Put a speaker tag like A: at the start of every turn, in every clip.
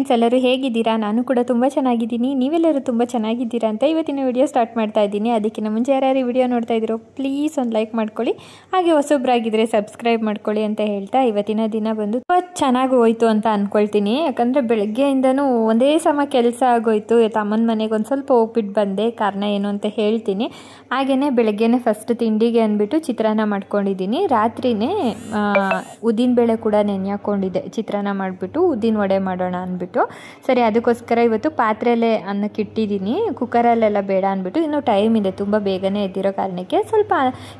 A: Friends, ಎಲ್ಲರೂ ಹೇಗಿದ್ದೀರಾ? ನಾನು ಕೂಡ ತುಂಬ ಚೆನ್ನಾಗಿದ್ದೀನಿ. ನೀವೆಲ್ಲರೂ ತುಂಬ ಚೆನ್ನಾಗಿದ್ದೀರಾ ಅಂತ ಇವತ್ತಿನ ವಿಡಿಯೋ ಸ್ಟಾರ್ಟ್ ಮಾಡ್ತಾ ಇದ್ದೀನಿ. ಅದಕ್ಕಿಂತ ಮುಂಚೆ ಯಾರ್ಯಾರು ವಿಡಿಯೋ ನೋಡ್ತಾ ಇದ್ದೀರೋ ಪ್ಲೀಸ್ ಒಂದು ಲೈಕ್ ಮಾಡ್ಕೊಳ್ಳಿ, ಹಾಗೆ ಹೊಸೊಬ್ಬರಾಗಿದ್ದರೆ ಸಬ್ಸ್ಕ್ರೈಬ್ ಮಾಡ್ಕೊಳ್ಳಿ ಅಂತ ಹೇಳ್ತಾ ಇವತ್ತಿನ ದಿನ ಬಂದು ತುಂಬ ಚೆನ್ನಾಗಿ ಹೋಯ್ತು ಅಂತ ಅಂದ್ಕೊಳ್ತೀನಿ. ಯಾಕಂದರೆ ಬೆಳಗ್ಗೆಯಿಂದನೂ ಒಂದೇ ಸಮ ಕೆಲಸ ಆಗೋಯ್ತು. ಅಮ್ಮನ ಮನೆಗೆ ಒಂದು ಸ್ವಲ್ಪ ಹೋಗ್ಬಿಟ್ಟು ಬಂದೆ. ಕಾರಣ ಏನು ಅಂತ ಹೇಳ್ತೀನಿ. ಹಾಗೆಯೇ ಬೆಳಗ್ಗೆನೇ ಫಸ್ಟ್ ತಿಂಡಿಗೆ ಅಂದ್ಬಿಟ್ಟು ಚಿತ್ರಾನ್ನ ಮಾಡ್ಕೊಂಡಿದ್ದೀನಿ. ರಾತ್ರಿನೇ ಉದ್ದಿನಬೇಳೆ ಕೂಡ ನೆನೆ ಹಾಕ್ಕೊಂಡಿದ್ದೆ. ಚಿತ್ರಾನ್ನ ಮಾಡಿಬಿಟ್ಟು ಉದ್ದಿನ ವಡೆ ಮಾಡೋಣ ಅಂದ್ಬಿಟ್ಟು. ಸರಿ, ಅದಕ್ಕೋಸ್ಕರ ಇವತ್ತು ಪಾತ್ರೆಯಲ್ಲೇ ಅನ್ನಕ್ಕೆ ಇಟ್ಟಿದ್ದೀನಿ. ಕುಕ್ಕರಲ್ಲೆಲ್ಲ ಬೇಡ ಅಂದ್ಬಿಟ್ಟು, ಇನ್ನೂ ಟೈಮ್ ಇದೆ, ತುಂಬ ಬೇಗನೆ ಎದ್ದಿರೋ ಕಾರಣಕ್ಕೆ ಸ್ವಲ್ಪ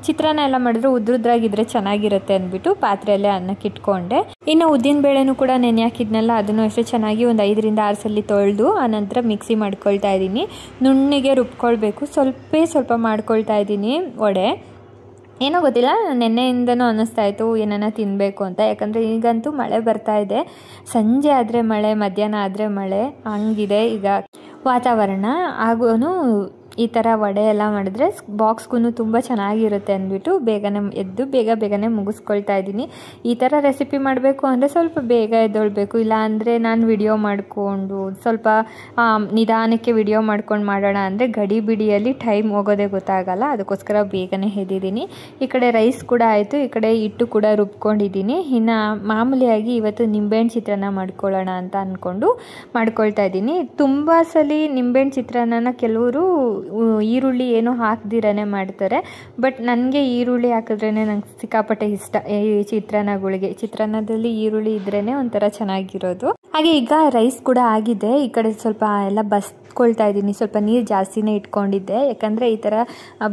A: ಚಿತ್ರಾನ್ನ ಎಲ್ಲ ಮಾಡಿದ್ರೆ ಉದ್ರುದ್ರಾಗಿದ್ದರೆ ಚೆನ್ನಾಗಿರುತ್ತೆ ಅಂದ್ಬಿಟ್ಟು ಪಾತ್ರೆಯಲ್ಲೇ ಅನ್ನಕ್ಕೆ ಇಟ್ಕೊಂಡೆ. ಇನ್ನು ಉದ್ದಿನ ಬೇಳೆನೂ ಕೂಡ ನೆನೆ ಹಾಕಿದ್ನಲ್ಲ, ಅದನ್ನು ಅಷ್ಟೇ ಚೆನ್ನಾಗಿ ಒಂದು 5ರಿಂದ 6 ಸಲ ತೊಳೆದು ಆನಂತರ ಮಿಕ್ಸಿ ಮಾಡ್ಕೊಳ್ತಾ ಇದ್ದೀನಿ. ನುಣ್ಣಗೆ ರುಬ್ಕೊಳ್ಬೇಕು. ಸ್ವಲ್ಪ ಮಾಡ್ಕೊಳ್ತಾ ಇದ್ದೀನಿ ವಡೆ. ಏನೋ ಗೊತ್ತಿಲ್ಲ, ನೆನ್ನೆಯಿಂದನೂ ಅನ್ನಿಸ್ತಾ ಇತ್ತು ಏನನ್ನ ತಿನ್ನಬೇಕು ಅಂತ. ಯಾಕಂದರೆ ಈಗಂತೂ ಮಳೆ ಬರ್ತಾ ಇದೆ. ಸಂಜೆ ಆದರೆ ಮಳೆ, ಮಧ್ಯಾಹ್ನ ಆದರೆ ಮಳೆ, ಹಂಗಿದೆ ಈಗ ವಾತಾವರಣ. ಹಾಗೂ ಈ ಥರ ವಡೆ ಎಲ್ಲ ಮಾಡಿದ್ರೆ ಬಾಕ್ಸ್ಗೂ ತುಂಬ ಚೆನ್ನಾಗಿರುತ್ತೆ ಅಂದ್ಬಿಟ್ಟು ಬೇಗನೆ ಎದ್ದು ಬೇಗನೆ ಮುಗಿಸ್ಕೊಳ್ತಾ ಇದ್ದೀನಿ. ಈ ಥರ ರೆಸಿಪಿ ಮಾಡಬೇಕು ಅಂದರೆ ಸ್ವಲ್ಪ ಬೇಗ ಎದ್ದೊಳ್ಬೇಕು. ಇಲ್ಲ ಅಂದರೆ ನಾನು ವಿಡಿಯೋ ಮಾಡಿಕೊಂಡು ಸ್ವಲ್ಪ ನಿಧಾನಕ್ಕೆ ವಿಡಿಯೋ ಮಾಡ್ಕೊಂಡು ಮಾಡೋಣ ಅಂದರೆ ಗಡಿ ಬಿಡಿಯಲ್ಲಿ ಟೈಮ್ ಹೋಗೋದೇ ಗೊತ್ತಾಗಲ್ಲ. ಅದಕ್ಕೋಸ್ಕರ ಬೇಗನೆ ಎದ್ದಿದ್ದೀನಿ. ಈ ಕಡೆ ರೈಸ್ ಕೂಡ ಆಯಿತು, ಈ ಕಡೆ ಹಿಟ್ಟು ಕೂಡ ರುಬ್ಕೊಂಡಿದ್ದೀನಿ. ಇನ್ನು ಮಾಮೂಲಿಯಾಗಿ ಇವತ್ತು ನಿಂಬೆಹಣ್ಣು ಚಿತ್ರಾನ್ನ ಮಾಡ್ಕೊಳ್ಳೋಣ ಅಂತ ಅಂದ್ಕೊಂಡು ಮಾಡ್ಕೊಳ್ತಾ ಇದ್ದೀನಿ. ತುಂಬ ಸಲ ನಿಂಬೆಹಣ್ಣು ಚಿತ್ರಾನ್ನ ಕೆಲವರು ಈರುಳ್ಳಿ ಏನೋ ಹಾಕ್ದಿರೇ ಮಾಡ್ತಾರೆ. ಬಟ್ ನನಗೆ ಈರುಳ್ಳಿ ಹಾಕಿದ್ರೇ ನಂಗೆ ಸಿಕ್ಕಾಪಟ್ಟೆ ಇಷ್ಟ. ಈ ಚಿತ್ರಾನ್ನದಲ್ಲಿ ಈರುಳ್ಳಿ ಇದ್ರೇ ಒಂಥರ ಚೆನ್ನಾಗಿರೋದು. ಹಾಗೆ ಈಗ ರೈಸ್ ಕೂಡ ಆಗಿದೆ. ಈ ಕಡೆ ಸ್ವಲ್ಪ ಎಲ್ಲ ಬಸ್ಕೊಳ್ತಾ ಇದ್ದೀನಿ. ಸ್ವಲ್ಪ ನೀರು ಜಾಸ್ತಿನೇ ಇಟ್ಕೊಂಡಿದ್ದೆ. ಯಾಕಂದರೆ ಈ ಥರ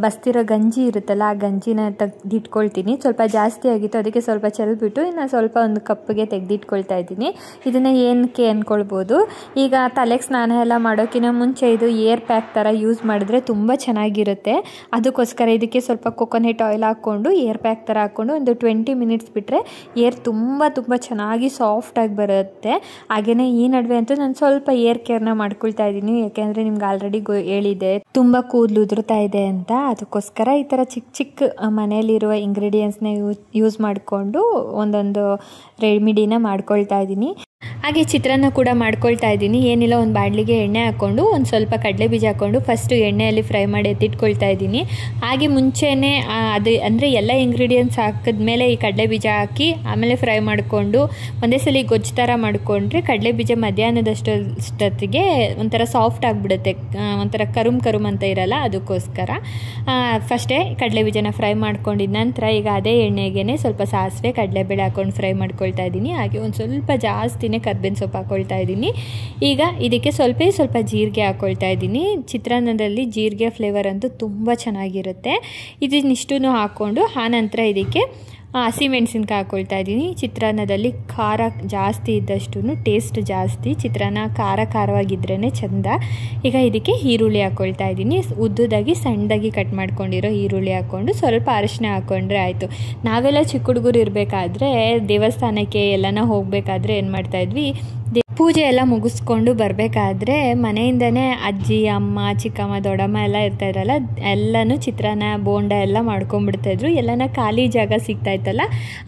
A: ಬಸ್ತಿರೋ ಗಂಜಿ ಇರುತ್ತಲ್ಲ, ಆ ಗಂಜಿನ ತೆಗೆದಿಟ್ಕೊಳ್ತೀನಿ. ಸ್ವಲ್ಪ ಜಾಸ್ತಿ ಆಗಿತ್ತು, ಅದಕ್ಕೆ ಸ್ವಲ್ಪ ಚೆಲ್ಬಿಟ್ಟು ಇನ್ನು ಸ್ವಲ್ಪ ಒಂದು ಕಪ್ಪಿಗೆ ತೆಗೆದಿಟ್ಕೊಳ್ತಾ ಇದ್ದೀನಿ. ಇದನ್ನು ಏನಕ್ಕೆ ಅಂದ್ಕೊಳ್ಬೋದು. ಈಗ ತಲೆಗೆ ಸ್ನಾನ ಎಲ್ಲ ಮಾಡೋಕ್ಕಿಂತ ಮುಂಚೆ ಇದು ಏರ್ ಪ್ಯಾಕ್ ಥರ ಯೂಸ್ ಮಾಡಿದ್ರೆ ತುಂಬ ಚೆನ್ನಾಗಿರುತ್ತೆ. ಅದಕ್ಕೋಸ್ಕರ ಇದಕ್ಕೆ ಸ್ವಲ್ಪ ಕೊಕೊನೆಟ್ ಆಯಿಲ್ ಹಾಕ್ಕೊಂಡು ಏರ್ ಪ್ಯಾಕ್ ಥರ ಹಾಕ್ಕೊಂಡು ಒಂದು 20 ಮಿನಿಟ್ಸ್ ಬಿಟ್ಟರೆ ಏರ್ ತುಂಬ ಚೆನ್ನಾಗಿ ಸಾಫ್ಟಾಗಿ ಬರುತ್ತೆ. ಹಾಗೆಯೇ ಈ ನಡುವೆ ಅಂತೂ ನಾನು ಸ್ವಲ್ಪ ಏರ್ ಕೇರ್ನ ಮಾಡ್ಕೊಳ್ತಾ ಇದ್ದೀನಿ. ಯಾಕೆಂದರೆ ನಿಮ್ಗೆ ಆಲ್ರೆಡಿ ಹೇಳಿದೆ ತುಂಬ ಕೂದಲು ಉದುರ್ತಾ ಇದೆ ಅಂತ. ಅದಕ್ಕೋಸ್ಕರ ಈ ಥರ ಚಿಕ್ಕ ಮನೆಯಲ್ಲಿರುವ ಇಂಗ್ರೀಡಿಯೆಂಟ್ಸ್ನ ಯೂಸ್ ಮಾಡಿಕೊಂಡು ಒಂದೊಂದು ರೆಮಿಡಿನ ಮಾಡ್ಕೊಳ್ತಾ ಇದ್ದೀನಿ. ಹಾಗೆ ಚಿತ್ರಾನ್ನ ಕೂಡ ಮಾಡ್ಕೊಳ್ತಾ ಇದ್ದೀನಿ. ಏನಿಲ್ಲ, ಒಂದು ಬಾಣಲಿಗೆ ಎಣ್ಣೆ ಹಾಕ್ಕೊಂಡು ಒಂದು ಸ್ವಲ್ಪ ಕಡಲೆ ಬೀಜ ಹಾಕ್ಕೊಂಡು ಫಸ್ಟು ಎಣ್ಣೆಯಲ್ಲಿ ಫ್ರೈ ಮಾಡಿ ಎತ್ತಿಟ್ಕೊಳ್ತಾ ಇದ್ದೀನಿ. ಹಾಗೆ ಮುಂಚೆನೇ ಅದು ಅಂದರೆ ಎಲ್ಲ ಇಂಗ್ರೀಡಿಯೆಂಟ್ಸ್ ಹಾಕಿದ್ಮೇಲೆ ಈ ಕಡಲೆ ಬೀಜ ಹಾಕಿ ಆಮೇಲೆ ಫ್ರೈ ಮಾಡಿಕೊಂಡು ಒಂದೇ ಸಲ ಗೊಜ್ಜು ಥರ ಮಾಡಿಕೊಂಡ್ರೆ ಕಡಲೆ ಬೀಜ ಮಧ್ಯಾಹ್ನದಷ್ಟೊತ್ತಿಗೆ ಒಂಥರ ಸಾಫ್ಟ್ ಆಗಿಬಿಡುತ್ತೆ. ಒಂಥರ ಕರುಮ್ ಅಂತ ಇರಲ್ಲ. ಅದಕ್ಕೋಸ್ಕರ ಫಸ್ಟೇ ಕಡಲೆ ಬೀಜನ ಫ್ರೈ ಮಾಡ್ಕೊಂಡಿದ್ದ ನಂತರ ಈಗ ಅದೇ ಎಣ್ಣೆಗೆ ಸ್ವಲ್ಪ ಸಾಸಿವೆ ಕಡಲೆಬೇಳೆ ಹಾಕ್ಕೊಂಡು ಫ್ರೈ ಮಾಡ್ಕೊಳ್ತಾ ಇದ್ದೀನಿ. ಹಾಗೆ ಒಂದು ಸ್ವಲ್ಪ ಜಾಸ್ತಿನೇ ಕರ್ಬೇವಿನ ಸೊಪ್ಪು ಹಾಕ್ಕೊಳ್ತಾ ಇದ್ದೀನಿ. ಈಗ ಇದಕ್ಕೆ ಸ್ವಲ್ಪ ಜೀರಿಗೆ ಹಾಕ್ಕೊಳ್ತಾ ಇದ್ದೀನಿ. ಚಿತ್ರಾನ್ನದಲ್ಲಿ ಜೀರಿಗೆ ಫ್ಲೇವರ್ ಅಂತೂ ತುಂಬ ಚೆನ್ನಾಗಿರುತ್ತೆ. ಇದನ್ನಿಷ್ಟೂ ಹಾಕ್ಕೊಂಡು ಆನಂತರ ಇದಕ್ಕೆ ಹಸಿಮೆಣಸಿನ್ಕಾಯಿ ಹಾಕ್ಕೊಳ್ತಾ ಇದ್ದೀನಿ. ಚಿತ್ರಾನ್ನದಲ್ಲಿ ಖಾರ ಜಾಸ್ತಿ ಇದ್ದಷ್ಟು ಟೇಸ್ಟ್ ಜಾಸ್ತಿ. ಚಿತ್ರಾನ್ನ ಖಾರವಾಗಿದ್ರೇ ಚೆಂದ. ಈಗ ಇದಕ್ಕೆ ಈರುಳ್ಳಿ ಹಾಕ್ಕೊಳ್ತಾ ಇದ್ದೀನಿ. ಉದ್ದುದಾಗಿ ಸಣ್ಣದಾಗಿ ಕಟ್ ಮಾಡ್ಕೊಂಡಿರೋ ಈರುಳ್ಳಿ ಹಾಕ್ಕೊಂಡು ಸ್ವಲ್ಪ ಅರಿಶಿನ ಹಾಕ್ಕೊಂಡ್ರೆ ಆಯಿತು. ನಾವೆಲ್ಲ ಚಿಕ್ಕ ಹುಡುಗರು ಇರಬೇಕಾದ್ರೆ ದೇವಸ್ಥಾನಕ್ಕೆ ಎಲ್ಲನ ಹೋಗಬೇಕಾದ್ರೆ ಏನು ಮಾಡ್ತಾಯಿದ್ವಿ, ಪೂಜೆ ಎಲ್ಲ ಮುಗಿಸ್ಕೊಂಡು ಬರಬೇಕಾದ್ರೆ ಮನೆಯಿಂದನೇ ಅಜ್ಜಿ, ಅಮ್ಮ, ಚಿಕ್ಕಮ್ಮ, ದೊಡ್ಡಮ್ಮ ಎಲ್ಲ ಇರ್ತಾಯಿದ್ರಲ್ಲ, ಎಲ್ಲನೂ ಚಿತ್ರಾನ್ನ ಬೋಂಡ ಎಲ್ಲ ಮಾಡ್ಕೊಂಡ್ಬಿಡ್ತಾಯಿದ್ರು. ಎಲ್ಲನ ಖಾಲಿ ಜಾಗ ಸಿಗ್ತಾಯಿತ್ತಲ್ಲ,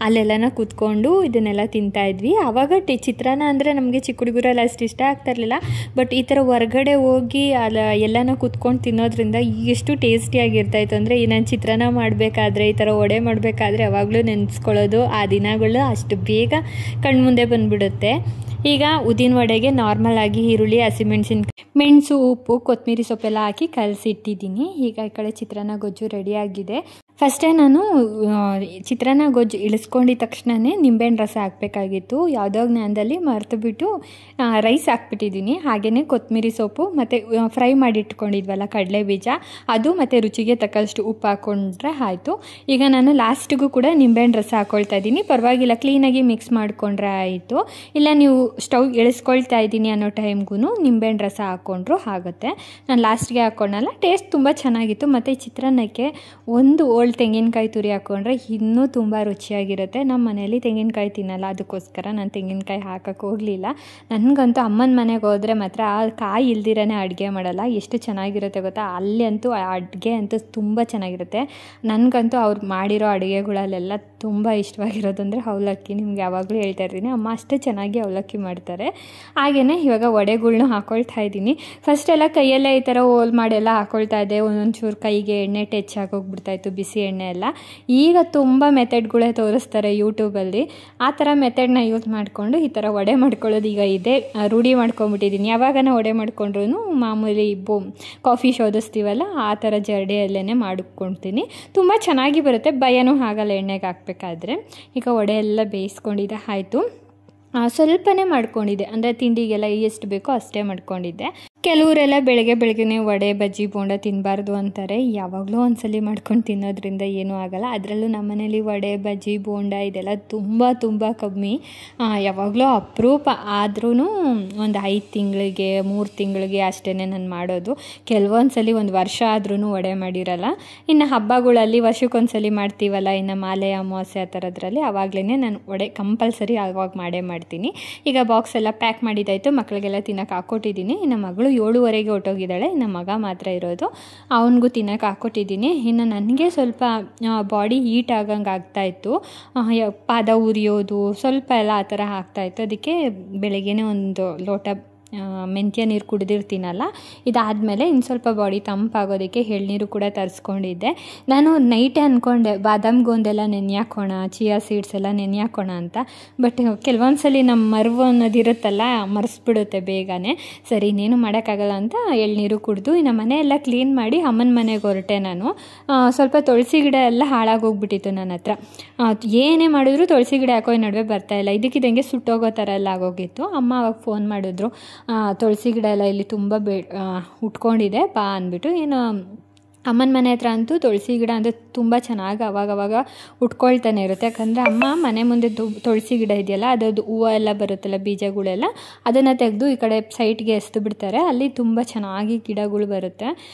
A: ಅಲ್ಲೆಲ್ಲನ ಕೂತ್ಕೊಂಡು ಇದನ್ನೆಲ್ಲ ತಿಂತಾಯಿದ್ವಿ. ಆವಾಗ ಚಿತ್ರಾನ್ನ ಅಂದರೆ ನಮಗೆ ಚಿಕ್ಕ ಹುಡುಗರೆಲ್ಲ ಅಷ್ಟು ಇಷ್ಟ ಆಗ್ತಾಯಿರಲಿಲ್ಲ. ಬಟ್ ಈ ಥರ ಹೊರಗಡೆ ಹೋಗಿ ಎಲ್ಲನ ಕೂತ್ಕೊಂಡು ತಿನ್ನೋದ್ರಿಂದ ಎಷ್ಟು ಟೇಸ್ಟಿಯಾಗಿರ್ತಾಯಿತ್ತು ಅಂದರೆ, ನಾನು ಚಿತ್ರಾನ್ನ ಮಾಡಬೇಕಾದ್ರೆ, ಈ ಥರ ವಡೆ ಮಾಡಬೇಕಾದ್ರೆ ಯಾವಾಗಲೂ ನೆನೆಸ್ಕೊಳ್ಳೋದು ಆ ದಿನಗಳು ಅಷ್ಟು ಬೇಗ ಕಣ್ಮುಂದೆ ಬಂದುಬಿಡುತ್ತೆ. ಈಗ ಉದ್ದಿನ ವಡೆಗೆ ನಾರ್ಮಲ್ ಆಗಿ ಈರುಳ್ಳಿ, ಹಸಿಮೆಣಸಿನ್ಕಾಯಿ, ಮೆಣಸು, ಉಪ್ಪು, ಕೊತ್ತಂಬರಿ ಸೊಪ್ಪೆಲ್ಲ ಹಾಕಿ ಕಲಸಿಟ್ಟಿದ್ದೀನಿ. ಈಗ ಈ ಕಡೆ ಚಿತ್ರಾನ್ನ ಗೊಜ್ಜು ರೆಡಿಯಾಗಿದೆ. ಫಸ್ಟೇ ನಾನು ಚಿತ್ರಾನ್ನ ಗೊಜ್ಜು ಇಳಿಸ್ಕೊಂಡಿದ್ದ ತಕ್ಷಣವೇ ನಿಂಬೆಹಣ್ಣು ರಸ ಹಾಕಬೇಕಾಗಿತ್ತು. ಯಾವುದೋ ಜ್ಞಾನದಲ್ಲಿ ಮರೆತು ಬಿಟ್ಟು ರೈಸ್ ಹಾಕ್ಬಿಟ್ಟಿದ್ದೀನಿ. ಹಾಗೆಯೇ ಕೊತ್ತಂಬರಿ ಸೊಪ್ಪು ಮತ್ತು ಫ್ರೈ ಮಾಡಿ ಇಟ್ಕೊಂಡಿದ್ವಲ್ಲ ಕಡಲೆ ಬೀಜ, ಅದು ಮತ್ತು ರುಚಿಗೆ ತಕ್ಕಷ್ಟು ಉಪ್ಪು ಹಾಕ್ಕೊಂಡ್ರೆ ಆಯಿತು. ಈಗ ನಾನು ಲಾಸ್ಟಿಗೂ ಕೂಡ ನಿಂಬೆಹಣ್ಣು ರಸ ಹಾಕ್ಕೊಳ್ತಾ ಇದ್ದೀನಿ. ಪರವಾಗಿಲ್ಲ, ಕ್ಲೀನಾಗಿ ಮಿಕ್ಸ್ ಮಾಡಿಕೊಂಡ್ರೆ ಆಯಿತು. ಇಲ್ಲ ನೀವು ಸ್ಟವ್ ಇಳಿಸ್ಕೊಳ್ತಾ ಇದ್ದೀನಿ ಅನ್ನೋ ಟೈಮ್ಗೂ ನಿಂಬೆಹಣ್ಣು ರಸ ಹಾಕ್ಕೊಂಡ್ರು ಆಗುತ್ತೆ. ನಾನು ಲಾಸ್ಟ್ಗೆ ಹಾಕ್ಕೊಂಡಲ್ಲ, ಟೇಸ್ಟ್ ತುಂಬ ಚೆನ್ನಾಗಿತ್ತು. ಮತ್ತು ಚಿತ್ರಾನ್ನಕ್ಕೆ ಒಂದು ತೆಂಗಿನಕಾಯಿ ತುರಿ ಹಾಕ್ಕೊಂಡ್ರೆ ಇನ್ನೂ ತುಂಬ ರುಚಿಯಾಗಿರುತ್ತೆ. ನಮ್ಮ ಮನೆಯಲ್ಲಿ ತೆಂಗಿನಕಾಯಿ ತಿನ್ನಲ್ಲ, ಅದಕ್ಕೋಸ್ಕರ ನಾನು ತೆಂಗಿನಕಾಯಿ ಹಾಕಕ್ಕೆ ಹೋಗಲಿಲ್ಲ. ನನಗಂತೂ ಅಮ್ಮನ ಮನೆಗೆ ಹೋದರೆ ಮಾತ್ರ ಆ ಕಾಯಿ ಇಲ್ದಿರೇ ಅಡುಗೆ ಮಾಡಲ್ಲ. ಎಷ್ಟು ಚೆನ್ನಾಗಿರುತ್ತೆ ಗೊತ್ತಾ, ಅಲ್ಲಿ ಅಂತೂ ಅಡುಗೆ ಅಂತೂ ತುಂಬ ಚೆನ್ನಾಗಿರುತ್ತೆ. ನನಗಂತೂ ಅವ್ರು ಮಾಡಿರೋ ಅಡುಗೆಗಳಲ್ಲೆಲ್ಲ ತುಂಬ ಇಷ್ಟವಾಗಿರೋದು ಅಂದರೆ ಅವಲಕ್ಕಿ. ನಿಮ್ಗೆ ಯಾವಾಗಲೂ ಹೇಳ್ತಾ ಇರ್ತೀನಿ, ಅಮ್ಮ ಅಷ್ಟೇ ಚೆನ್ನಾಗಿ ಅವಲಕ್ಕಿ ಮಾಡ್ತಾರೆ. ಹಾಗೆಯೇ ಇವಾಗ ವಡೆಗಳ್ನೂ ಹಾಕ್ಕೊಳ್ತಾ ಇದ್ದೀನಿ. ಫಸ್ಟೆಲ್ಲ ಕೈಯಲ್ಲೇ ಈ ಥರ ಹೋಲ್ ಮಾಡೆಲ್ಲ ಹಾಕ್ಕೊಳ್ತಾ ಇದ್ದೆ, ಒಂದೊಂಚೂರು ಕೈಗೆ ಎಣ್ಣೆ ಟಚ್ ಆಗೋಗ್ಬಿಡ್ತಾಯಿತ್ತು, ಬಿಸಿ ಎಣ್ಣೆ ಎಲ್ಲ. ಈಗ ತುಂಬ ಮೆಥಡ್ಗಳೇ ತೋರಿಸ್ತಾರೆ ಯೂಟ್ಯೂಬಲ್ಲಿ. ಆ ಥರ ಮೆಥಡ್ನ ಯೂಸ್ ಮಾಡಿಕೊಂಡು ಈ ಥರ ವಡೆ ಮಾಡ್ಕೊಳ್ಳೋದು ಈಗ ಇದೆ ರೂಢಿ ಮಾಡ್ಕೊಂಬಿಟ್ಟಿದ್ದೀನಿ. ಯಾವಾಗನ ವಡೆ ಮಾಡ್ಕೊಂಡ್ರೂ ಮಾಮೂಲಿ ಕಾಫಿ ಶೋಧಿಸ್ತೀವಲ್ಲ ಆ ಥರ ಜರಡಿಯಲ್ಲೇ ಮಾಡ್ಕೊಳ್ತೀನಿ. ತುಂಬ ಚೆನ್ನಾಗಿ ಬರುತ್ತೆ, ಭಯನೂ ಆಗಲ್ಲ ಎಣ್ಣೆಗೆ ಹಾಕಬೇಕಾದ್ರೆ. ಈಗ ವಡೆ ಎಲ್ಲ ಬೇಯಿಸ್ಕೊಂಡಿದ್ದೆ ಆಯಿತು. ಸ್ವಲ್ಪನೇ ಮಾಡ್ಕೊಂಡಿದ್ದೆ, ಅಂದರೆ ತಿಂಡಿಗೆಲ್ಲ ಎಷ್ಟು ಬೇಕೋ ಅಷ್ಟೇ ಮಾಡ್ಕೊಂಡಿದ್ದೆ. ಕೆಲವರೆಲ್ಲ ಬೆಳಗ್ಗೆನೇ ವಡೆ ಬಜ್ಜಿ ಬೋಂಡ ತಿನ್ನಬಾರ್ದು ಅಂತಾರೆ. ಯಾವಾಗಲೂ ಒಂದ್ಸಲಿ ಮಾಡ್ಕೊಂಡು ತಿನ್ನೋದ್ರಿಂದ ಏನೂ ಆಗೋಲ್ಲ. ಅದರಲ್ಲೂ ನಮ್ಮ ಮನೇಲಿ ವಡೆ ಬಜ್ಜಿ ಬೋಂಡ ಇದೆಲ್ಲ ತುಂಬ ಕಮ್ಮಿ, ಯಾವಾಗಲೂ ಅಪರೂಪ. ಆದ್ರೂ ಒಂದು 5 ತಿಂಗಳಿಗೆ 3 ತಿಂಗಳಿಗೆ ಅಷ್ಟೇ ನಾನು ಮಾಡೋದು. ಕೆಲವೊಂದ್ಸಲಿ ಒಂದು ವರ್ಷ ಆದ್ರೂ ವಡೆ ಮಾಡಿರಲ್ಲ. ಇನ್ನು ಹಬ್ಬಗಳಲ್ಲಿ ವರ್ಷಕ್ಕೊಂದ್ಸಲಿ ಮಾಡ್ತೀವಲ್ಲ, ಇನ್ನು ಮಾಲೆ ಅಮಾವಾಸ್ಯೆ ಆ ಥರದ್ರಲ್ಲಿ ಆವಾಗಲೇ ನಾನು ವಡೆ ಕಂಪಲ್ಸರಿ ಆವಾಗ ಮಾಡ್ತೀನಿ. ಈಗ ಬಾಕ್ಸ್ ಎಲ್ಲ ಪ್ಯಾಕ್ ಮಾಡಿದ್ದಾಯಿತು, ಮಕ್ಕಳಿಗೆಲ್ಲ ತಿನ್ನೋಕೆ ಹಾಕ್ಕೊಟ್ಟಿದ್ದೀನಿ. ಇನ್ನು ಮಗಳು 7:15 ಹೊರಟೋಗಿದ್ದಾಳೆ, ಇನ್ನು ಮಗ ಮಾತ್ರ ಇರೋದು, ಅವನಿಗೂ ತಿನ್ನೋಕೆ ಹಾಕ್ಕೊಟ್ಟಿದ್ದೀನಿ. ಇನ್ನು ನನಗೆ ಸ್ವಲ್ಪ ಬಾಡಿ ಹೀಟ್ ಆಗಂಗೆ ಆಗ್ತಾಯಿತ್ತು, ಪಾದ ಉರಿಯೋದು ಸ್ವಲ್ಪ ಎಲ್ಲ ಆ ಥರ ಆಗ್ತಾಯಿತ್ತು. ಅದಕ್ಕೆ ಬೆಳಗ್ಗೆನೇ ಒಂದು ಲೋಟ ಮೆಂತ್ಯ ನೀರು ಕುಡಿದಿರ್ತೀನಲ್ಲ, ಇದಾದಮೇಲೆ ಇನ್ನು ಸ್ವಲ್ಪ ಬಾಡಿ ತಂಪಾಗೋದಕ್ಕೆ ಎಳ್ನೀರು ಕೂಡ ತರಿಸ್ಕೊಂಡಿದ್ದೆ. ನಾನು ನೈಟೇ ಅಂದ್ಕೊಂಡೆ ಬಾದಾಮ್ ಗೋಂದೆಲ್ಲ ನೆನೆ ಹಾಕೋಣ, ಚಿಯಾ ಸೀಡ್ಸ್ ಎಲ್ಲ ನೆನೆ ಹಾಕೋಣ ಅಂತ. ಬಟ್ ಕೆಲವೊಂದ್ಸಲಿ ನಮ್ಮ ಮರವು ಅನ್ನೋದಿರುತ್ತಲ್ಲ, ಮರೆಸ್ಬಿಡುತ್ತೆ ಬೇಗನೆ. ಸರಿ ಇನ್ನೇನು ಮಾಡೋಕ್ಕಾಗಲ್ಲ ಅಂತ ಎಳ್ನೀರು ಕುಡಿದು ಇನ್ನು ಮನೆ ಎಲ್ಲ ಕ್ಲೀನ್ ಮಾಡಿ ಅಮ್ಮನ ಮನೆಗೆ ಹೊರಟೆ ನಾನು. ಸ್ವಲ್ಪ ತುಳಸಿ ಗಿಡ ಎಲ್ಲ ಹಾಳಾಗೋಗ್ಬಿಟ್ಟಿತ್ತು ನನ್ನ ಹತ್ರ. ಏನೇ ಮಾಡಿದ್ರು ತುಳಸಿ ಗಿಡ ಯಾಕೋ ಈ ನಡುವೆ ಬರ್ತಾಯಿಲ್ಲ, ಇದಕ್ಕಿದ್ದಂಗೆ ಸುಟ್ಟೋಗೋ ಥರ ಎಲ್ಲ ಆಗೋಗಿತ್ತು. ಅಮ್ಮ ಅವಾಗ ಫೋನ್ ಮಾಡಿದ್ರು, ತುಳಸಿ ಗಿಡ ಎಲ್ಲ ಇಲ್ಲಿ ತುಂಬ ಉಟ್ಕೊಂಡಿದೆ ಬಾ ಅಂದ್ಬಿಟ್ಟು. ಏನು ಅಮ್ಮನ ಮನೆ ಹತ್ರ ಅಂತೂ ತುಳಸಿ ಗಿಡ ಅಂದರೆ ತುಂಬ ಚೆನ್ನಾಗಿ ಅವಾಗವಾಗ ಉಟ್ಕೊಳ್ತಾನೆ ಇರುತ್ತೆ. ಯಾಕಂದರೆ ಅಮ್ಮ ಮನೆ ಮುಂದೆ ತುಳಸಿ ಗಿಡ ಇದೆಯಲ್ಲ, ಅದರದ್ದು ಹೂವು ಎಲ್ಲ ಬರುತ್ತಲ್ಲ, ಬೀಜಗಳೆಲ್ಲ ಅದನ್ನು ತೆಗೆದು ಈ ಕಡೆ ಸೈಡ್ಗೆ ಎಸ್ದು ಬಿಡ್ತಾರೆ. ಅಲ್ಲಿ ತುಂಬ ಚೆನ್ನಾಗಿ ಗಿಡಗಳು ಬರುತ್ತೆ.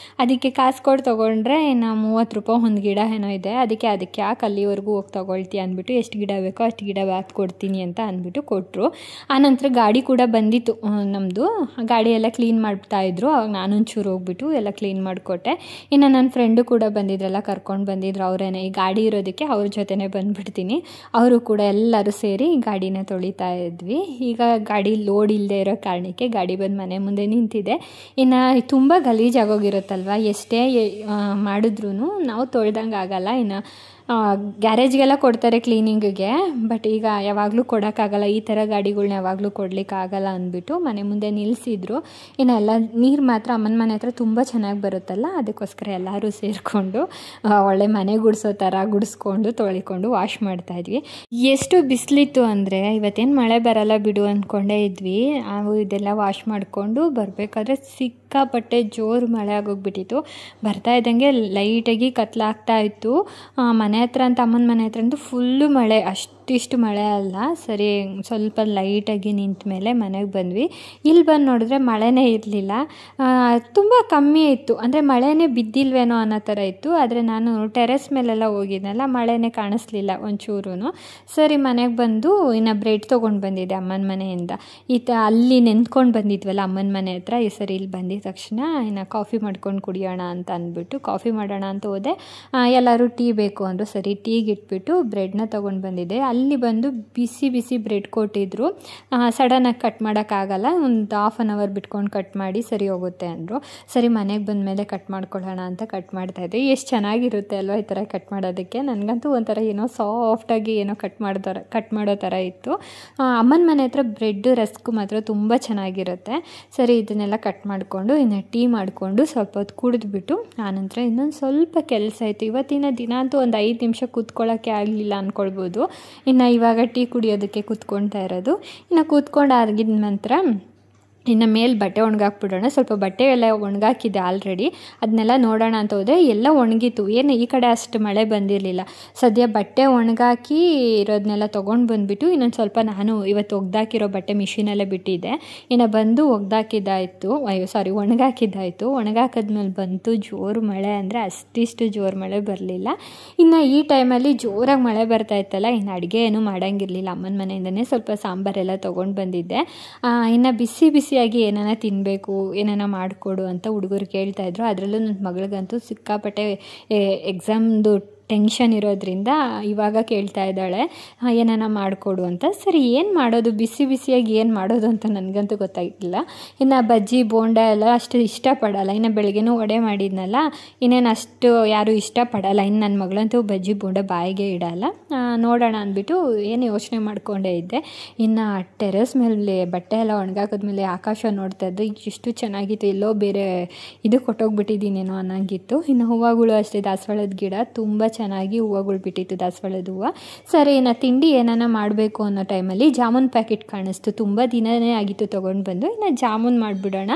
A: ಅದಕ್ಕೆ ಕಾಸು ಕೊಟ್ಟು ತೊಗೊಂಡ್ರೆ ಇನ್ನು 30 ರೂಪಾಯಿ ಒಂದು ಗಿಡ ಏನೋ ಇದೆ. ಅದಕ್ಕೆ ಯಾಕೆ ಅಲ್ಲಿವರೆಗೂ ಹೋಗಿ ತೊಗೊಳ್ತೀಯ ಅಂದ್ಬಿಟ್ಟು, ಎಷ್ಟು ಗಿಡ ಬೇಕೋ ಅಷ್ಟು ಗಿಡ ಹಾಕಿ ಕೊಡ್ತೀನಿ ಅಂತ ಅಂದ್ಬಿಟ್ಟು ಕೊಟ್ಟರು. ಆನಂತರ ಗಾಡಿ ಕೂಡ ಬಂದಿತ್ತು ನಮ್ಮದು, ಗಾಡಿ ಎಲ್ಲ ಕ್ಲೀನ್ ಮಾಡ್ತಾಯಿದ್ರು. ಅವಾಗ ನಾನೊಂಚೂರು ಹೋಗ್ಬಿಟ್ಟು ಎಲ್ಲ ಕ್ಲೀನ್ ಮಾಡಿಕೊಟ್ಟೆ. ಇನ್ನು ನನ್ನ ಫ್ರೆಂಡು ಕೂಡ ಬಂದಿದ್ರಲ್ಲ, ಕರ್ಕೊಂಡು ಬಂದಿದ್ರು ಅವರೇನೆ. ಈ ಗಾಡಿ ಇರೋದಕ್ಕೆ ಅವ್ರ ಜೊತೆನೇ ಬಂದುಬಿಡ್ತೀನಿ. ಅವರು ಕೂಡ ಎಲ್ಲರೂ ಸೇರಿ ಗಾಡಿನ ತೊಳಿತಾ ಇದ್ವಿ. ಈಗ ಗಾಡಿ ಲೋಡ್ ಇಲ್ಲದೆ ಇರೋ ಕಾರಣಕ್ಕೆ ಗಾಡಿ ಬಂದು ಮನೆ ಮುಂದೆ ನಿಂತಿದೆ. ಇನ್ನು ತುಂಬ ಗಲೀಜಾಗೋಗಿರುತ್ತಲ್ವ, ಎಷ್ಟೇ ಮಾಡಿದ್ರೂ ನಾವು ತೊಳ್ದಂಗೆ ಆಗಲ್ಲ. ಇನ್ನು ಗ್ಯಾರೇಜ್ಗೆಲ್ಲ ಕೊಡ್ತಾರೆ ಕ್ಲೀನಿಂಗಿಗೆ, ಬಟ್ ಈಗ ಯಾವಾಗಲೂ ಕೊಡೋಕ್ಕಾಗಲ್ಲ, ಈ ಥರ ಗಾಡಿಗಳ್ನ ಯಾವಾಗಲೂ ಕೊಡಲಿಕ್ಕಾಗಲ್ಲ ಅಂದ್ಬಿಟ್ಟು ಮನೆ ಮುಂದೆ ನಿಲ್ಲಿಸಿದ್ರು. ಇನ್ನು ಎಲ್ಲ ನೀರು ಮಾತ್ರ ಅಮ್ಮನ ಮನೆ ಹತ್ರ ತುಂಬ ಚೆನ್ನಾಗಿ ಬರುತ್ತಲ್ಲ, ಅದಕ್ಕೋಸ್ಕರ ಎಲ್ಲರೂ ಸೇರಿಕೊಂಡು ಒಳ್ಳೆ ಮನೆ ಗುಡಿಸೋ ಥರ ಗುಡಿಸ್ಕೊಂಡು ತೊಳಿಕೊಂಡು ವಾಶ್ ಮಾಡ್ತಾಯಿದ್ವಿ. ಎಷ್ಟು ಬಿಸಿಲಿತ್ತು ಅಂದರೆ ಇವತ್ತೇನು ಮಳೆ ಬರಲ್ಲ ಬಿಡು ಅಂದ್ಕೊಂಡೇ ಇದ್ವಿ. ಇದೆಲ್ಲ ವಾಶ್ ಮಾಡಿಕೊಂಡು ಬರಬೇಕಾದ್ರೆ ಸಿಕ್ಕಾಪಟ್ಟೆ ಜೋರು ಮಳೆ ಆಗೋಗ್ಬಿಟ್ಟಿತ್ತು. ಬರ್ತಾ ಇದ್ದಂಗೆ ಲೈಟಾಗಿ ಕತ್ಲಾಗ್ತಾ ಇತ್ತು. ಮನೆ ಹತ್ರ ಅಂತ ಅಮ್ಮನ ಮನೆ ಹತ್ರ ಅಂತೂ ಫುಲ್ಲು ಮಳೆ, ಅಷ್ಟಿಷ್ಟು ಮಳೆ ಅಲ್ಲ. ಸರಿ ಸ್ವಲ್ಪ ಲೈಟಾಗಿ ನಿಂತ ಮೇಲೆ ಮನೆಗೆ ಬಂದ್ವಿ. ಇಲ್ಲಿ ಬಂದು ನೋಡಿದ್ರೆ ಮಳೆನೇ ಇರಲಿಲ್ಲ, ತುಂಬ ಕಮ್ಮಿ ಇತ್ತು. ಅಂದರೆ ಮಳೆನೇ ಬಿದ್ದಿಲ್ವೇನೋ ಅನ್ನೋ ಥರ ಇತ್ತು. ಆದರೆ ನಾನು ಟೆರೆಸ್ ಮೇಲೆಲ್ಲ ಹೋಗಿದ್ನಲ್ಲ, ಮಳೆನೇ ಕಾಣಿಸ್ಲಿಲ್ಲ ಒಂಚೂರು. ಸರಿ ಮನೆಗೆ ಬಂದು ಇನ್ನು ಬ್ರೆಡ್ ತೊಗೊಂಡು ಬಂದಿದ್ದೆ ಅಮ್ಮನ ಮನೆಯಿಂದ. ಅಲ್ಲಿ ನೆನ್ಕೊಂಡು ಬಂದಿದ್ವಲ್ಲ ಅಮ್ಮನ ಮನೆ ಹತ್ರ, ಈ ಸರಿ ಇಲ್ಲಿ ಬಂದಿದ್ದ ತಕ್ಷಣ ಇನ್ನು ಕಾಫಿ ಮಾಡ್ಕೊಂಡು ಕುಡಿಯೋಣ ಅಂತ ಅಂದ್ಬಿಟ್ಟು ಕಾಫಿ ಮಾಡೋಣ ಅಂತ ಹೋದೆ. ಎಲ್ಲರೂ ಟೀ ಬೇಕು ಅಂದರು. ಸರಿ ಟೀಗೆ ಇಟ್ಬಿಟ್ಟು ಬ್ರೆಡ್ನ ತೊಗೊಂಡು ಬಂದಿದ್ದೆ. ಅಲ್ಲಿ ಬಂದು ಬಿಸಿ ಬ್ರೆಡ್ ಕೊಟ್ಟಿದ್ರು. ಸಡನ್ನಾಗಿ ಕಟ್ ಮಾಡೋಕ್ಕಾಗಲ್ಲ, ಒಂದು ½ ಅನ್ ಅವರ್ ಬಿಟ್ಕೊಂಡು ಕಟ್ ಮಾಡಿ ಸರಿ ಹೋಗುತ್ತೆ ಅಂದರು. ಸರಿ ಮನೆಗೆ ಬಂದಮೇಲೆ ಕಟ್ ಮಾಡ್ಕೊಳ್ಳೋಣ ಅಂತ ಕಟ್ ಮಾಡ್ತಾಯಿದ್ದೆ. ಎಷ್ಟು ಚೆನ್ನಾಗಿರುತ್ತೆ ಅಲ್ವ ಈ ಥರ ಕಟ್ ಮಾಡೋದಕ್ಕೆ. ನನಗಂತೂ ಒಂಥರ ಏನೋ ಸಾಫ್ಟಾಗಿ ಏನೋ ಕಟ್ ಮಾಡೋ ಥರ ಇತ್ತು. ಅಮ್ಮನ ಮನೆ ಹತ್ರ ಬ್ರೆಡ್ ರಸ್ಕು ಮಾತ್ರ ತುಂಬ ಚೆನ್ನಾಗಿರುತ್ತೆ. ಸರಿ ಇದನ್ನೆಲ್ಲ ಕಟ್ ಮಾಡಿಕೊಂಡು ಇನ್ನು ಟೀ ಮಾಡಿಕೊಂಡು ಸ್ವಲ್ಪ ಹೊತ್ತು ಕುಡಿದ್ಬಿಟ್ಟು ಆನಂತರ ಇನ್ನೊಂದು ಸ್ವಲ್ಪ ಕೆಲಸ ಇತ್ತು. ಇವತ್ತಿನ ದಿನ ಅಂತೂ ಒಂದು 5 ನಿಮಿಷ ಕೂತ್ಕೊಳ್ಳೋಕ್ಕೆ ಆಗಲಿಲ್ಲ ಅಂದ್ಕೊಳ್ಬೋದು. ಇನ್ನು ಇವಾಗ ಟೀ ಕುಡಿಯೋದಕ್ಕೆ ಕೂತ್ಕೊಳ್ತಾ ಇರೋದು. ಇನ್ನು ಕೂತ್ಕೊಂಡು ಆಗಿದ ನಂತರ ಇನ್ನು ಮೇಲೆ ಬಟ್ಟೆ ಒಣಗಾಕ್ಬಿಡೋಣ. ಸ್ವಲ್ಪ ಬಟ್ಟೆ ಎಲ್ಲ ಒಣಗಾಕಿದ್ದೆ ಆಲ್ರೆಡಿ, ಅದನ್ನೆಲ್ಲ ನೋಡೋಣ ಅಂತ ಹೋದರೆ ಎಲ್ಲ ಒಣಗಿತ್ತು. ಏನು ಈ ಕಡೆ ಅಷ್ಟು ಮಳೆ ಬಂದಿರಲಿಲ್ಲ. ಸದ್ಯ ಬಟ್ಟೆ ಒಣಗಾಕಿ ಇರೋದನ್ನೆಲ್ಲ ತೊಗೊಂಡು ಬಂದುಬಿಟ್ಟು ಇನ್ನೊಂದು ಸ್ವಲ್ಪ ನಾನು ಇವತ್ತು ಒಗ್ದಾಕಿರೋ ಬಟ್ಟೆ ಮಿಷಿನಲ್ಲೇ ಬಿಟ್ಟಿದ್ದೆ. ಇನ್ನು ಬಂದು ಒಣಗಾಕಿದ್ದಾಯಿತು. ಒಣಗಾಕಿದ್ಮೇಲೆ ಬಂತು ಜೋರು ಮಳೆ. ಅಂದರೆ ಅಷ್ಟಿಷ್ಟು ಜೋರು ಮಳೆ ಬರಲಿಲ್ಲ. ಇನ್ನು ಈ ಟೈಮಲ್ಲಿ ಜೋರಾಗಿ ಮಳೆ ಬರ್ತಾಯಿತ್ತಲ್ಲ, ಇನ್ನು ಅಡುಗೆ ಏನೂ ಮಾಡೋಂಗಿರಲಿಲ್ಲ. ಅಮ್ಮನ ಮನೆಯಿಂದನೇ ಸ್ವಲ್ಪ ಸಾಂಬಾರೆಲ್ಲ ತೊಗೊಂಡು ಬಂದಿದ್ದೆ. ಇನ್ನು ಬಿಸಿಯಾಗಿ ಏನಾನ ತಿನ್ನಬೇಕು, ಏನಾನ ಮಾಡಿಕೊಡು ಅಂತ ಹುಡುಗರು ಕೇಳ್ತಾಯಿದ್ರು. ಅದರಲ್ಲೂ ನನ್ನ ಮಗಳಿಗಂತೂ ಸಿಕ್ಕಾಪಟ್ಟೆ ಎಕ್ಸಾಮ್ದು ಟೆನ್ಷನ್ ಇರೋದ್ರಿಂದ ಇವಾಗ ಕೇಳ್ತಾ ಇದ್ದಾಳೆ ಏನಾನ ಮಾಡಿಕೊಡು ಅಂತ. ಸರಿ ಏನು ಮಾಡೋದು, ಬಿಸಿ ಬಿಸಿಯಾಗಿ ಏನು ಮಾಡೋದು ಅಂತ ನನಗಂತೂ ಗೊತ್ತಾಗಿಲ್ಲ. ಇನ್ನು ಬಜ್ಜಿ ಬೋಂಡ ಎಲ್ಲ ಅಷ್ಟು ಇಷ್ಟಪಡಲ್ಲ. ಇನ್ನು ಬೆಳಗ್ಗೆನೂ ವಡೆ ಮಾಡಿದ್ನಲ್ಲ, ಇನ್ನೇನು ಅಷ್ಟು ಯಾರೂ ಇಷ್ಟಪಡಲ್ಲ. ಇನ್ನು ನನ್ನ ಮಗಳಂತೂ ಬಜ್ಜಿ ಬೋಂಡ ಬಾಯಿಗೆ ಇಡಲ್ಲ. ನೋಡೋಣ ಅಂದ್ಬಿಟ್ಟು ಏನು ಯೋಚನೆ ಮಾಡಿಕೊಂಡೇ ಇದ್ದೆ. ಇನ್ನು ಟೆರೆಸ್ ಮೇಲೆ ಬಟ್ಟೆ ಎಲ್ಲ ಒಣಗಾಕಿದ್ಮೇಲೆ ಆಕಾಶ ನೋಡ್ತಾ ಇದ್ದು ಎಷ್ಟು ಚೆನ್ನಾಗಿತ್ತು, ಎಲ್ಲೋ ಬೇರೆ ಇದು ಕೊಟ್ಟೋಗ್ಬಿಟ್ಟಿದ್ದೀನೇನೋ ಅನ್ನೋಂಗಿತ್ತು. ಇನ್ನು ಹೂವುಗಳು ಅಷ್ಟೇ, ದಾಸವಾಳದ ಗಿಡ ತುಂಬ ಚೆನ್ನಾಗಿ ಹೂವುಗಳು ಬಿಟ್ಟಿತ್ತು, ದಾಸವಾಳದ ಹೂವು. ಸರಿ ನಾ ತಿಂಡಿ ಏನಾನ ಮಾಡಬೇಕು ಅನ್ನೋ ಟೈಮಲ್ಲಿ ಜಾಮೂನ್ ಪ್ಯಾಕೆಟ್ ಕಾಣಿಸ್ತು. ತುಂಬ ದಿನವೇ ಆಗಿತ್ತು ತೊಗೊಂಡು ಬಂದು. ಇನ್ನು ಜಾಮೂನ್ ಮಾಡಿಬಿಡೋಣ,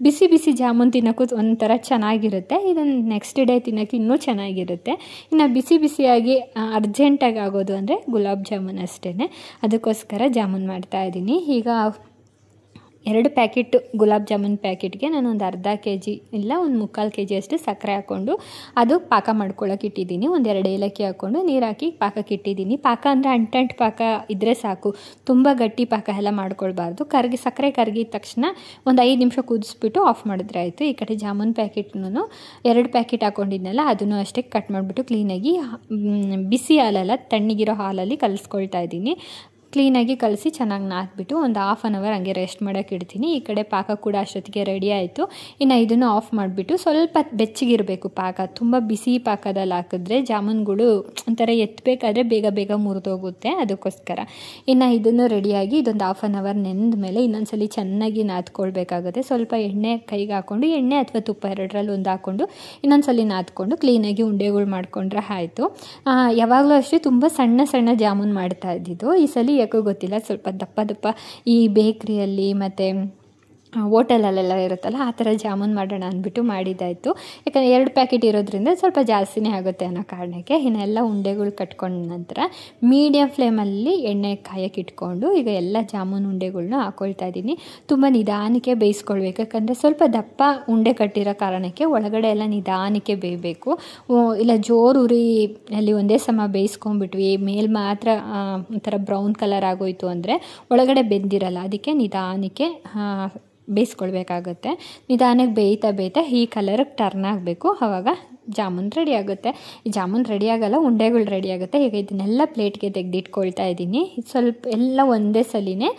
A: ಬಿಸಿ ಬಿಸಿ ಜಾಮೂನ್ ತಿನ್ನೋಕ್ಕೂ ಒಂಥರ ಚೆನ್ನಾಗಿರುತ್ತೆ. ಇದನ್ನು ನೆಕ್ಸ್ಟ್ ಡೇ ತಿನ್ನೋಕ್ಕೆ ಇನ್ನೂ ಚೆನ್ನಾಗಿರುತ್ತೆ. ಇನ್ನು ಬಿಸಿ ಬಿಸಿಯಾಗಿ ಅರ್ಜೆಂಟಾಗಿ ಆಗೋದು ಅಂದರೆ ಗುಲಾಬ್ ಜಾಮೂನ್ ಅಷ್ಟೇ. ಅದಕ್ಕೋಸ್ಕರ ಜಾಮೂನ್ ಮಾಡ್ತಾಯಿದ್ದೀನಿ. ಈಗ 2 ಪ್ಯಾಕೆಟ್ ಗುಲಾಬ್ ಜಾಮೂನ್ ಪ್ಯಾಕೆಟ್ಗೆ ನಾನು ಒಂದು ಅರ್ಧ kg ಇಲ್ಲ ಒಂದು 3/4 kg ಅಷ್ಟು ಸಕ್ಕರೆ ಹಾಕ್ಕೊಂಡು ಅದು ಪಾಕ ಮಾಡ್ಕೊಳ್ಳೋಕೆ ಇಟ್ಟಿದ್ದೀನಿ. 1-2 ಏಲಕ್ಕಿ ಹಾಕ್ಕೊಂಡು ನೀರು ಹಾಕಿ ಪಾಕಕ್ಕೆ ಇಟ್ಟಿದ್ದೀನಿ. ಪಾಕ ಅಂದರೆ ಅಂಟಂಟು ಪಾಕ ಇದ್ದರೆ ಸಾಕು, ತುಂಬ ಗಟ್ಟಿ ಪಾಕ ಎಲ್ಲ ಮಾಡ್ಕೊಳ್ಬಾರ್ದು. ಸಕ್ಕರೆ ಕರಗಿದ ತಕ್ಷಣ ಒಂದು 5 ನಿಮಿಷ ಕುದಿಸ್ಬಿಟ್ಟು ಆಫ್ ಮಾಡಿದ್ರೆ ಆಯಿತು. ಈ ಕಡೆ ಜಾಮೂನ್ ಪ್ಯಾಕೆಟ್ನೂ 2 ಪ್ಯಾಕೆಟ್ ಹಾಕ್ಕೊಂಡಿದ್ನಲ್ಲ, ಅದನ್ನು ಅಷ್ಟೇ ಕಟ್ ಮಾಡಿಬಿಟ್ಟು ಕ್ಲೀನಾಗಿ ಬಿಸಿ ಹಾಲಲ್ಲ, ತಣ್ಣಗಿರೋ ಹಾಲಲ್ಲಿ ಕಲಿಸ್ಕೊಳ್ತಾ ಇದ್ದೀನಿ. ಕ್ಲೀನಾಗಿ ಕಲಸಿ ಚೆನ್ನಾಗಿ ನಾದ್ಬಿಟ್ಟು ಒಂದು 1/2 hour ಹಂಗೆ ರೆಸ್ಟ್ ಮಾಡೋಕ್ಕೆ ಇಡ್ತೀನಿ. ಈ ಕಡೆ ಪಾಕ ಕೂಡ ಅಷ್ಟೊತ್ತಿಗೆ ರೆಡಿ ಆಯಿತು. ಇನ್ನು ಇದನ್ನು ಆಫ್ ಮಾಡಿಬಿಟ್ಟು ಸ್ವಲ್ಪ ಬೆಚ್ಚಗಿರಬೇಕು ಪಾಕ. ತುಂಬ ಬಿಸಿ ಪಾಕದಲ್ಲಿ ಹಾಕಿದ್ರೆ ಜಾಮೂನ್ಗಳು ಒಂಥರ ಎತ್ತಬೇಕಾದ್ರೆ ಬೇಗ ಬೇಗ ಮುರಿದೋಗುತ್ತೆ, ಅದಕ್ಕೋಸ್ಕರ. ಇನ್ನು ಇದನ್ನು ರೆಡಿಯಾಗಿ ಇದೊಂದು 1/2 hour ನೆಂದ ಮೇಲೆ ಇನ್ನೊಂದ್ಸಲಿ ಚೆನ್ನಾಗಿ ನಾದ್ಕೊಳ್ಬೇಕಾಗುತ್ತೆ. ಸ್ವಲ್ಪ ಎಣ್ಣೆ ಕೈಗೆ ಹಾಕ್ಕೊಂಡು, ಎಣ್ಣೆ ಅಥವಾ ತುಪ್ಪ ಎರಡರಲ್ಲಿ ಒಂದು ಹಾಕ್ಕೊಂಡು ಇನ್ನೊಂದ್ಸಲಿ ನಾದ್ಕೊಂಡು ಕ್ಲೀನಾಗಿ ಉಂಡೆಗಳು ಮಾಡಿಕೊಂಡ್ರೆ ಆಯಿತು. ಯಾವಾಗಲೂ ಅಷ್ಟೇ ತುಂಬ ಸಣ್ಣ ಸಣ್ಣ ಜಾಮೂನ್ ಮಾಡ್ತಾ ಇದ್ದಿದ್ದು. ಈ ಸಲ ಯಾಕೋ ಗೊತ್ತಿಲ್ಲ, ಸ್ವಲ್ಪ ದಪ್ಪ ದಪ್ಪ ಈ ಬೇಕ್ರಿಯಲ್ಲಿ ಮತ್ತು ಹೋಟೆಲಲ್ಲೆಲ್ಲ ಇರುತ್ತಲ್ಲ ಆ ಥರ ಜಾಮೂನ್ ಮಾಡೋಣ ಅಂದ್ಬಿಟ್ಟು ಮಾಡಿದ್ದಾಯಿತು. ಯಾಕಂದರೆ 2 ಪ್ಯಾಕೆಟ್ ಇರೋದ್ರಿಂದ ಸ್ವಲ್ಪ ಜಾಸ್ತಿನೇ ಆಗುತ್ತೆ ಅನ್ನೋ ಕಾರಣಕ್ಕೆ. ಇನ್ನೆಲ್ಲ ಉಂಡೆಗಳು ಕಟ್ಕೊಂಡ ನಂತರ ಮೀಡಿಯಮ್ ಫ್ಲೇಮಲ್ಲಿ ಎಣ್ಣೆ ಕಾಯಕ್ಕೆ ಇಟ್ಕೊಂಡು ಈಗ ಎಲ್ಲ ಜಾಮೂನ್ ಉಂಡೆಗಳ್ನ ಹಾಕ್ಕೊಳ್ತಾ ಇದ್ದೀನಿ. ತುಂಬ ನಿಧಾನಕ್ಕೆ ಬೇಯಿಸ್ಕೊಳ್ಬೇಕು, ಯಾಕಂದರೆ ಸ್ವಲ್ಪ ದಪ್ಪ ಉಂಡೆ ಕಟ್ಟಿರೋ ಕಾರಣಕ್ಕೆ ಒಳಗಡೆ ಎಲ್ಲ ನಿಧಾನಕ್ಕೆ ಬೇಯಬೇಕು. ಇಲ್ಲ ಜೋರು ಉರಿ ಅಲ್ಲಿ ಒಂದೇ ಸಮ ಬೇಯಿಸ್ಕೊಂಡ್ಬಿಟ್ವಿ, ಮೇಲೆ ಮಾತ್ರ ಒಂಥರ ಬ್ರೌನ್ ಕಲರ್ ಆಗೋಯ್ತು ಅಂದರೆ ಒಳಗಡೆ ಬೆಂದಿರಲ್ಲ. ಅದಕ್ಕೆ ನಿಧಾನಕ್ಕೆ ಬೇಯಿಸ್ಕೊಳ್ಬೇಕಾಗುತ್ತೆ. ನಿಧಾನಕ್ಕೆ ಬೇಯ್ತಾ ಈ ಕಲರಿಗೆ ಟರ್ನ್ ಆಗಬೇಕು, ಆವಾಗ ಜಾಮೂನ್ ರೆಡಿ ಆಗುತ್ತೆ. ಈ ಜಾಮೂನ್ ರೆಡಿ ಆಗಲ್ಲ, ಉಂಡೆಗಳು ರೆಡಿ ಆಗುತ್ತೆ. ಈಗ ಇದನ್ನೆಲ್ಲ ಪ್ಲೇಟ್ಗೆ ತೆಗೆದಿಟ್ಕೊಳ್ತಾ ಇದ್ದೀನಿ. ಸ್ವಲ್ಪ ಎಲ್ಲ ಒಂದೇ ಸಲಿನೇ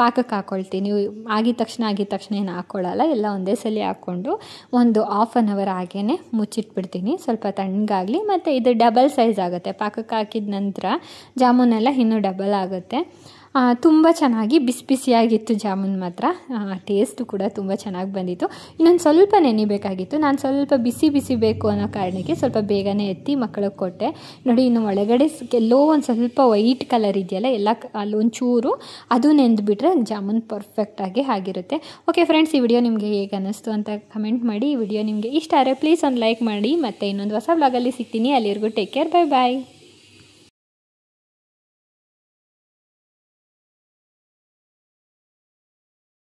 A: ಪಾಕಕ್ಕೆ ಹಾಕ್ಕೊಳ್ತೀನಿ. ಆಗಿದ ತಕ್ಷಣ ಏನು ಹಾಕ್ಕೊಳ್ಳಲ್ಲ, ಎಲ್ಲ ಒಂದೇ ಸಲ ಹಾಕ್ಕೊಂಡು ಒಂದು 1/2 hour ಹಾಗೇ ಮುಚ್ಚಿಟ್ಬಿಡ್ತೀನಿ, ಸ್ವಲ್ಪ ತಣ್ಣಗಾಗಲಿ. ಮತ್ತು ಇದು ಡಬಲ್ ಸೈಜ್ ಆಗುತ್ತೆ, ಪಾಕಕ್ಕೆ ಹಾಕಿದ ನಂತರ ಜಾಮೂನೆಲ್ಲ ಇನ್ನೂ ಡಬಲ್ ಆಗುತ್ತೆ. ತುಂಬ ಚೆನ್ನಾಗಿ ಬಿಸಿ ಬಿಸಿಯಾಗಿತ್ತು ಜಾಮೂನ್ ಮಾತ್ರ. ಟೇಸ್ಟು ಕೂಡ ತುಂಬ ಚೆನ್ನಾಗಿ ಬಂದಿತ್ತು. ಇನ್ನೊಂದು ಸ್ವಲ್ಪ ನೆನಿಬೇಕಾಗಿತ್ತು, ನಾನು ಸ್ವಲ್ಪ ಬಿಸಿ ಬಿಸಿ ಬೇಕು ಅನ್ನೋ ಕಾರಣಕ್ಕೆ ಸ್ವಲ್ಪ ಬೇಗನೆ ಎತ್ತಿ ಮಕ್ಕಳಿಗೆ ಕೊಟ್ಟೆ. ನೋಡಿ, ಇನ್ನು ಒಳಗಡೆ ಎಲ್ಲೋ ಒಂದು ಸ್ವಲ್ಪ ವೈಟ್ ಕಲರ್ ಇದೆಯಲ್ಲ, ಎಲ್ಲ ಅಲ್ಲೊಂಚೂರು ಅದು ನೆಂದುಬಿಟ್ರೆ ಜಾಮೂನ್ ಪರ್ಫೆಕ್ಟಾಗಿ ಆಗಿರುತ್ತೆ. ಓಕೆ ಫ್ರೆಂಡ್ಸ್, ಈ ವಿಡಿಯೋ ನಿಮಗೆ ಹೇಗೆ ಅನ್ನಿಸ್ತು ಅಂತ ಕಮೆಂಟ್ ಮಾಡಿ. ಈ ವಿಡಿಯೋ ನಿಮಗೆ ಇಷ್ಟ ಆದರೆ ಪ್ಲೀಸ್ ಒಂದು ಲೈಕ್ ಮಾಡಿ. ಮತ್ತು ಇನ್ನೊಂದು ಹೊಸ ವ್ಲಾಗಲ್ಲಿ ಸಿಗ್ತೀನಿ. ಅಲ್ಲಿವರೆಗೂ ಟೇಕ್ ಕೇರ್, ಬಾಯ್ ಬಾಯ್.